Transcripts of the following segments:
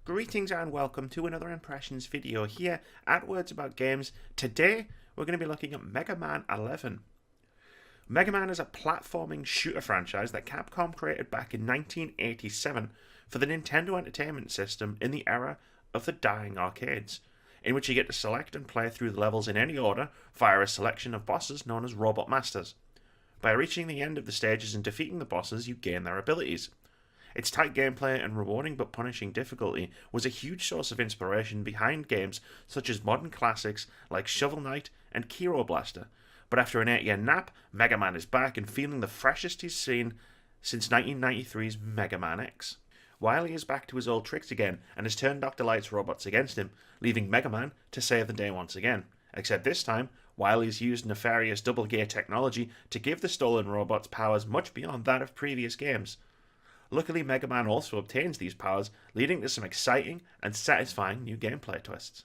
Greetings and welcome to another Impressions video here at Words About Games. Today we're going to be looking at Mega Man 11. Mega Man is a platforming shooter franchise that Capcom created back in 1987 for the Nintendo Entertainment System in the era of the dying arcades, in which you get to select and play through the levels in any order via a selection of bosses known as Robot Masters. By reaching the end of the stages and defeating the bosses, you gain their abilities. Its tight gameplay and rewarding but punishing difficulty was a huge source of inspiration behind games such as modern classics like Shovel Knight and Kero Blaster. But after an 8-year nap, Mega Man is back and feeling the freshest he's seen since 1993's Mega Man X. Wily is back to his old tricks again and has turned Dr. Light's robots against him, leaving Mega Man to save the day once again. Except this time, Wily's used nefarious double gear technology to give the stolen robots powers much beyond that of previous games. Luckily, Mega Man also obtains these powers, leading to some exciting and satisfying new gameplay twists.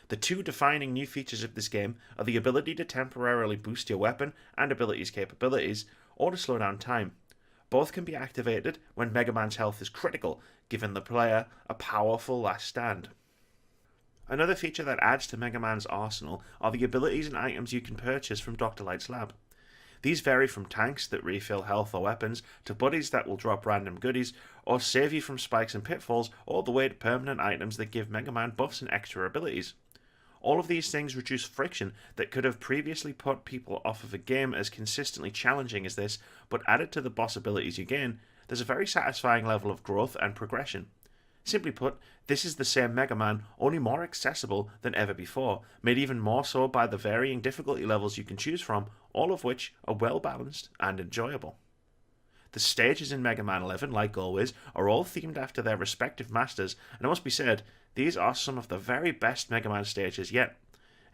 The two defining new features of this game are the ability to temporarily boost your weapon and abilities capabilities, or to slow down time. Both can be activated when Mega Man's health is critical, giving the player a powerful last stand. Another feature that adds to Mega Man's arsenal are the abilities and items you can purchase from Dr. Light's lab. These vary from tanks that refill health or weapons, to buddies that will drop random goodies, or save you from spikes and pitfalls, all the way to permanent items that give Mega Man buffs and extra abilities. All of these things reduce friction that could have previously put people off of a game as consistently challenging as this, but added to the boss abilities you gain, there's a very satisfying level of growth and progression. Simply put, this is the same Mega Man, only more accessible than ever before, made even more so by the varying difficulty levels you can choose from, all of which are well balanced and enjoyable. The stages in Mega Man 11, like always, are all themed after their respective masters, and it must be said, these are some of the very best Mega Man stages yet.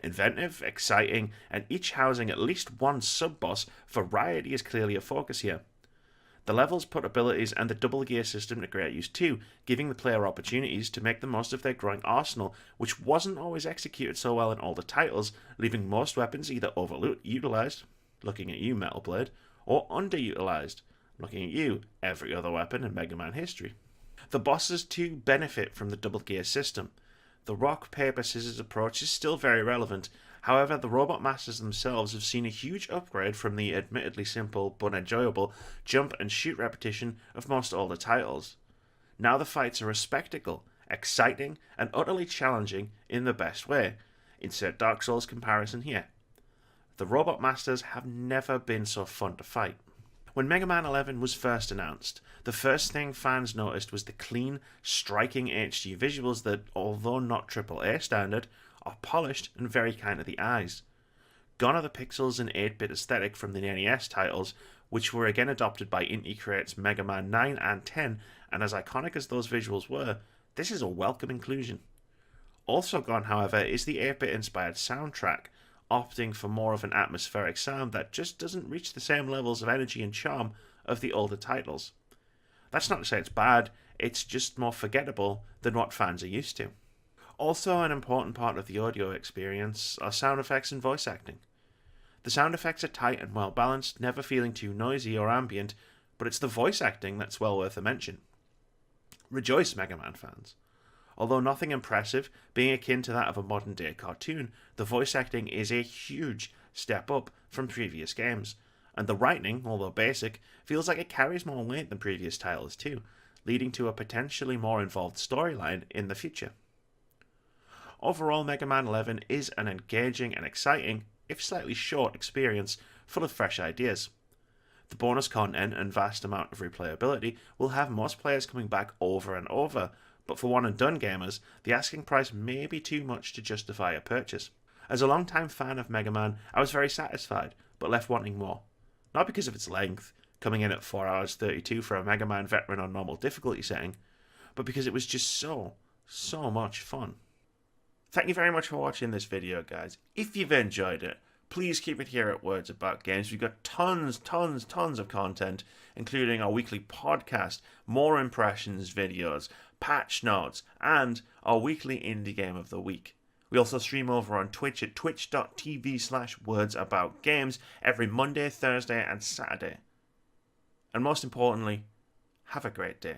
Inventive, exciting, and each housing at least one sub-boss, variety is clearly a focus here. The levels put abilities and the double gear system to great use too, giving the player opportunities to make the most of their growing arsenal, which wasn't always executed so well in older titles, leaving most weapons either overutilized, looking at you Metal Blade, or underutilized, looking at you every other weapon in Mega Man history. The bosses too benefit from the double gear system. The rock, paper, scissors approach is still very relevant. However, the Robot Masters themselves have seen a huge upgrade from the admittedly simple but enjoyable jump and shoot repetition of most older titles. Now the fights are a spectacle, exciting and utterly challenging in the best way. Insert Dark Souls comparison here. The Robot Masters have never been so fun to fight. When Mega Man 11 was first announced, the first thing fans noticed was the clean, striking HD visuals that, although not AAA standard, are polished and very kind to the eyes. Gone are the pixels and 8-bit aesthetic from the NES titles, which were again adopted by Inti Creates Mega Man 9 and 10, and as iconic as those visuals were, this is a welcome inclusion. Also gone, however, is the 8-bit inspired soundtrack, opting for more of an atmospheric sound that just doesn't reach the same levels of energy and charm of the older titles. That's not to say it's bad, it's just more forgettable than what fans are used to. Also, an important part of the audio experience are sound effects and voice acting. The sound effects are tight and well balanced, never feeling too noisy or ambient, but it's the voice acting that's well worth a mention. Rejoice, Mega Man fans. Although nothing impressive, being akin to that of a modern day cartoon, the voice acting is a huge step up from previous games, and the writing, although basic, feels like it carries more weight than previous titles too, leading to a potentially more involved storyline in the future. Overall, Mega Man 11 is an engaging and exciting, if slightly short, experience full of fresh ideas. The bonus content and vast amount of replayability will have most players coming back over and over, but for one and done gamers, the asking price may be too much to justify a purchase. As a long-time fan of Mega Man, I was very satisfied, but left wanting more. Not because of its length, coming in at 4 hours 32 for a Mega Man veteran on normal difficulty setting, but because it was just so much fun. Thank you very much for watching this video, guys. If you've enjoyed it, please keep it here at Words About Games. We've got tons of content, including our weekly podcast, more impressions videos, patch notes, and our weekly indie game of the week. We also stream over on Twitch at twitch.tv/wordsaboutgames every Monday, Thursday, and Saturday. And most importantly, have a great day.